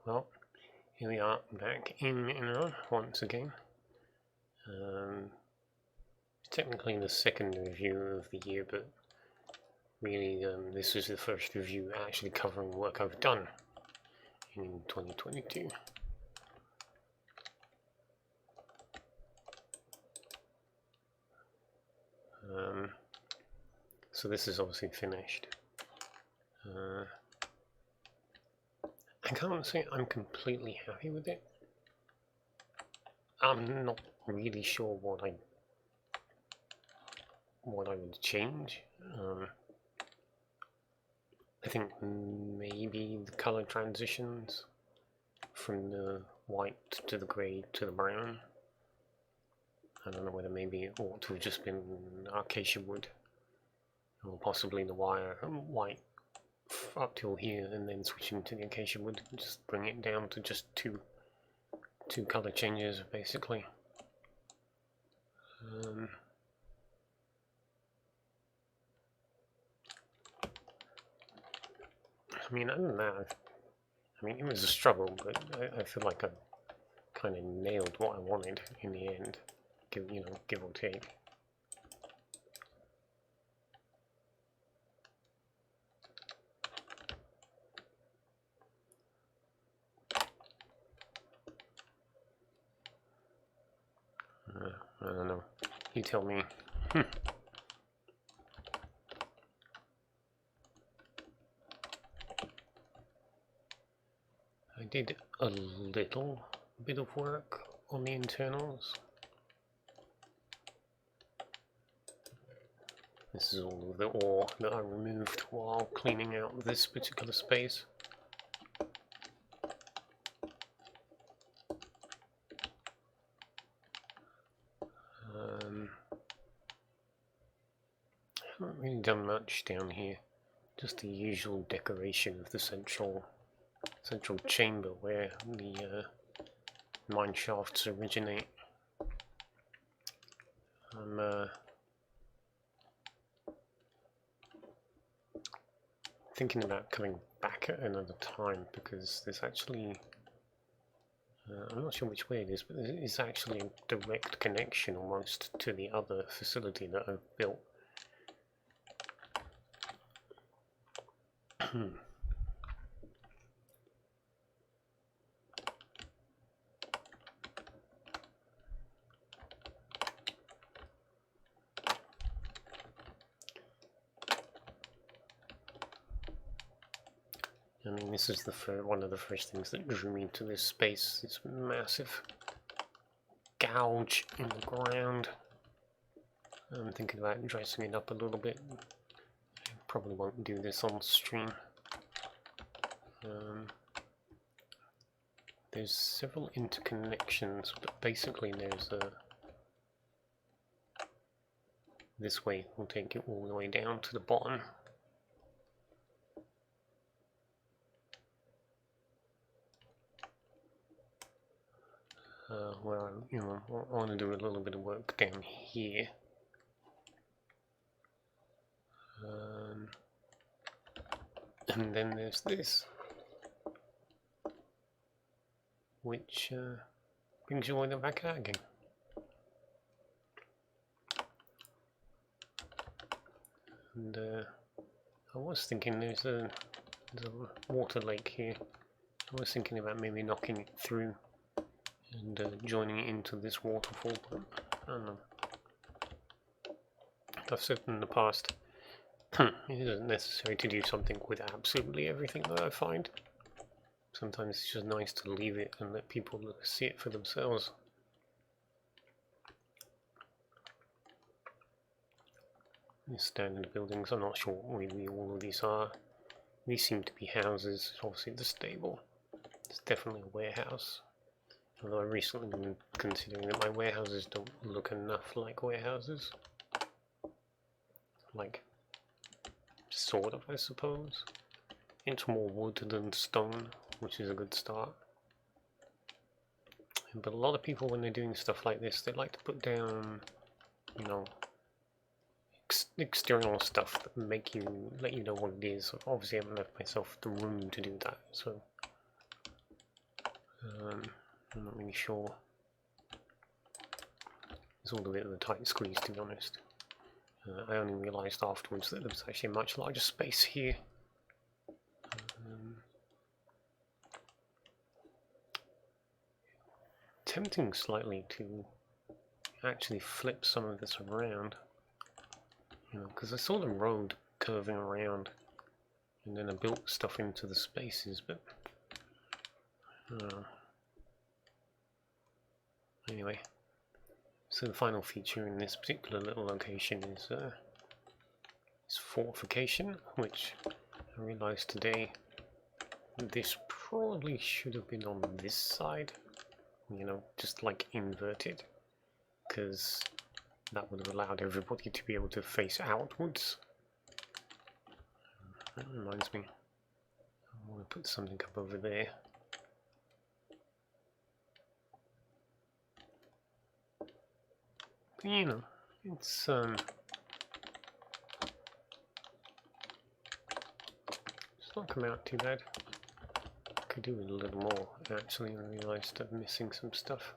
Well, here we are back in Mittenrahm once again. Technically the second review of the year, but really this is the first review actually covering work I've done in 2022. So this is obviously finished. I can't say I'm completely happy with it. I'm not really sure what I would change. I think maybe the color transitions from the white to the grey to the brown. I don't know whether maybe it ought to have just been acacia wood, or possibly the wire white up till here and then switching to the acacia wood, just bring it down to just two color changes basically. I mean, other than that, I mean, it was a struggle, but I feel like I kind of nailed what I wanted in the end, give or take. I don't know. You tell me. I did a little bit of work on the internals. This is all of the ore that I removed while cleaning out this particular space. I haven't really done much down here. Just the usual decoration of the central chamber where the mine shafts originate. I'm thinking about coming back at another time because there's actually, I'm not sure which way it is, but it's actually a direct connection almost to the other facility that I've built. I mean, this is one of the first things that drew me to this space, this massive gouge in the ground. I'm thinking about dressing it up a little bit. I probably won't do this on stream. There's several interconnections, but basically there's this way will take it all the way down to the bottom. Where I want to do a little bit of work down here. And then there's this, which brings you all the way back out again. And I was thinking there's a water lake here. I was thinking about maybe knocking it through and joining it into this waterfall, but I don't know. I've said in the past, it isn't necessary to do something with absolutely everything that I find. Sometimes it's just nice to leave it and let people see it for themselves. These standard buildings, I'm not sure what really all of these are. These seem to be houses. Obviously the stable. It's definitely a warehouse. Although I've recently been considering that my warehouses don't look enough like warehouses. Like, sort of, I suppose. It's more wood than stone, which is a good start. But a lot of people, when they're doing stuff like this, they like to put down, external stuff that let you know what it is. Obviously I haven't left myself the room to do that, so I'm not really sure. It's all a bit of a tight squeeze, to be honest. I only realised afterwards that there was actually a much larger space here. Tempting slightly to actually flip some of this around, you know, because I saw the road curving around, and then I built stuff into the spaces, but anyway. So the final feature in this particular little location is fortification, which I realised today this probably should have been on this side, you know, just like inverted, because that would have allowed everybody to be able to face outwards. That reminds me, I want to put something up over there. But, you know, it's not come out too bad. Could do with a little more, actually. I realised I'm missing some stuff.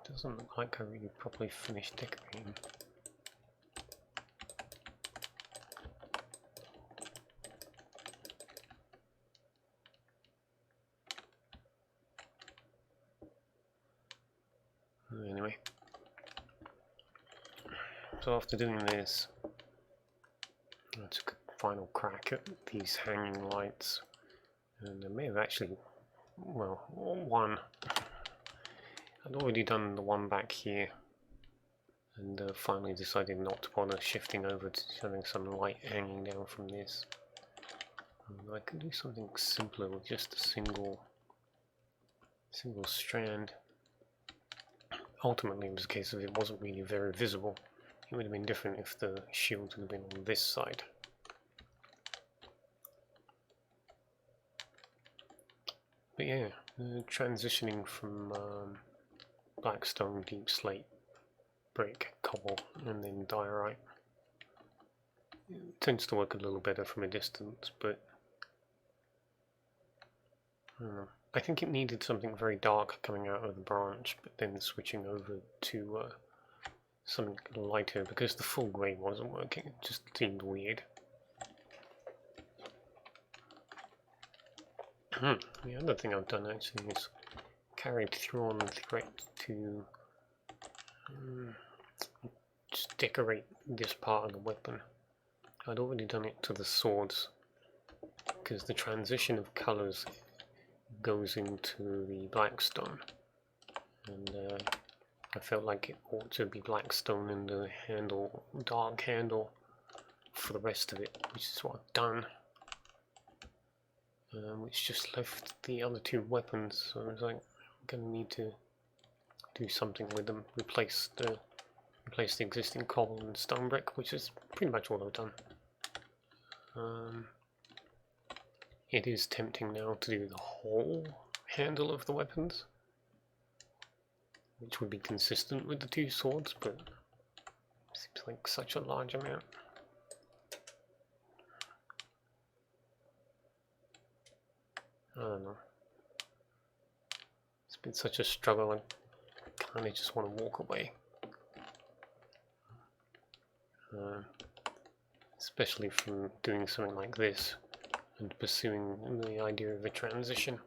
Doesn't look like I really properly finished decorating. Anyway, so after doing this, I took a final crack at these hanging lights, and I may have actually, well, one. I'd already done the one back here, and finally decided not to bother shifting over to having some light hanging down from this. I could do something simpler with just a single strand. Ultimately, it was a case of it wasn't really very visible. It would have been different if the shield had been on this side. But yeah, transitioning from black stone, deep slate, brick, cobble, and then diorite. It tends to work a little better from a distance, but I don't know. I think it needed something very dark coming out of the branch, but then switching over to something lighter, because the full grey wasn't working. It just seemed weird. The other thing I've done actually is carried through on the thread to just decorate this part of the weapon. I'd already done it to the swords, because the transition of colours goes into the black stone, and I felt like it ought to be black stone in the handle, dark handle for the rest of it, which is what I've done. Which just left the other two weapons, so I was like, I'm gonna need to do something with them, replace the existing cobble and stone brick, which is pretty much all I've done. It is tempting now to do the whole handle of the weapons, which would be consistent with the two swords, but it seems like such a large amount. I don't know. It's been such a struggle, I kind of just want to walk away. Especially from doing something like this and pursuing the idea of a transition.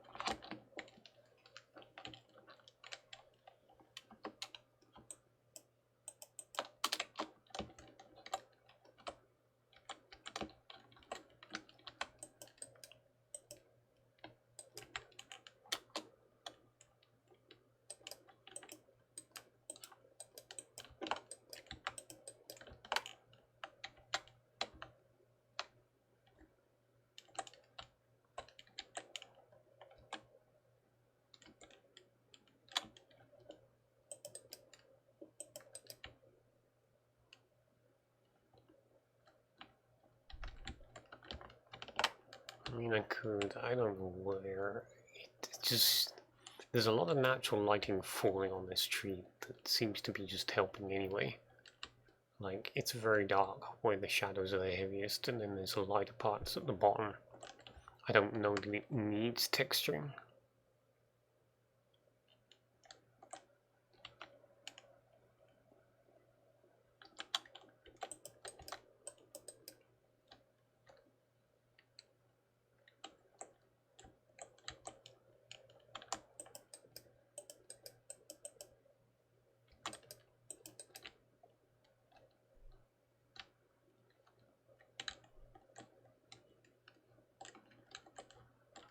Inaccurate, I don't know where. It just... There's a lot of natural lighting falling on this tree that seems to be just helping anyway. Like, it's very dark where the shadows are the heaviest, and then there's the lighter parts at the bottom. I don't know that it needs texturing.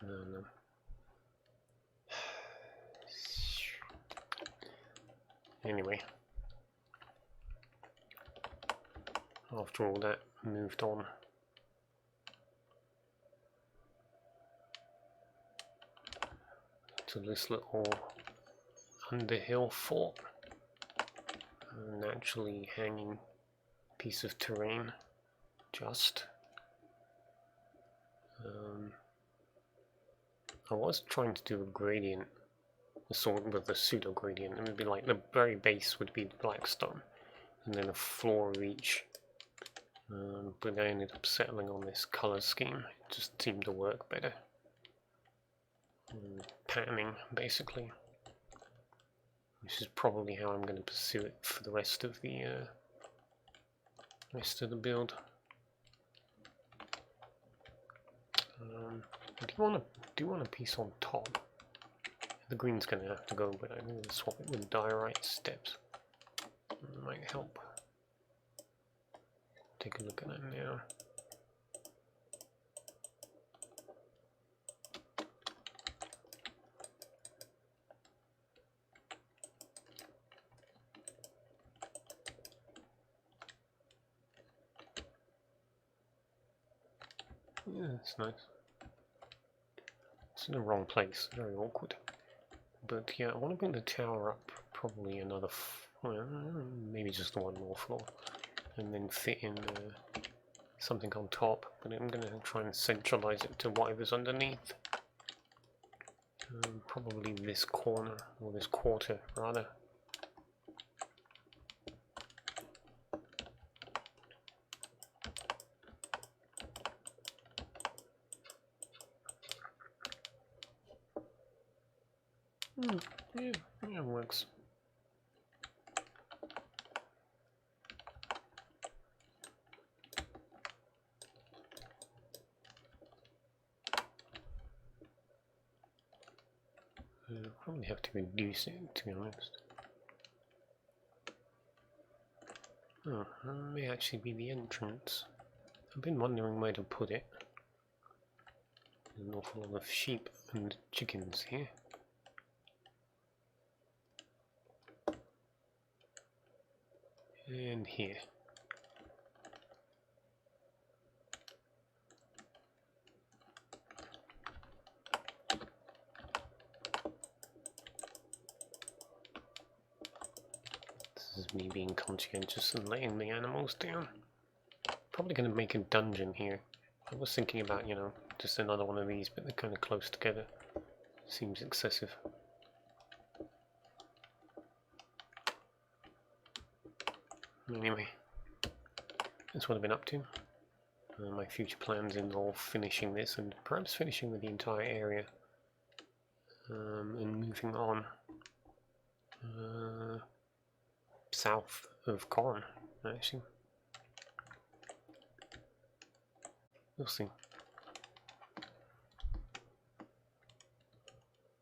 No. Anyway, after all that, moved on. To this little underhill fort. A naturally hanging piece of terrain, just. I was trying to do a gradient, a sort of a pseudo gradient. It would be like the very base would be black stone, and then a floor of each. But I ended up settling on this color scheme. It just seemed to work better. Patterning, basically. This is probably how I'm going to pursue it for the rest of the build. Do you want a piece on top? The green's going to have to go, but I'm going to swap it with diorite steps. It might help. Take a look at that now. Yeah, that's nice. It's in the wrong place, very awkward. But yeah, I want to bring the tower up, probably another, maybe just one more floor, and then fit in something on top, but I'm going to try and centralize it to whatever's underneath. Probably this corner, or this quarter, rather. Yeah, it works. I'll probably have to reduce it, to be honest. Oh, that may actually be the entrance. I've been wondering where to put it. There's an awful lot of sheep and chickens here. And here. This is me being conscientious and letting the animals down. Probably going to make a dungeon here. I was thinking about, you know, just another one of these, but they're kind of close together. Seems excessive. Anyway, that's what I've been up to. My future plans involve finishing this and perhaps finishing with the entire area and moving on south of Corn, actually. We'll see.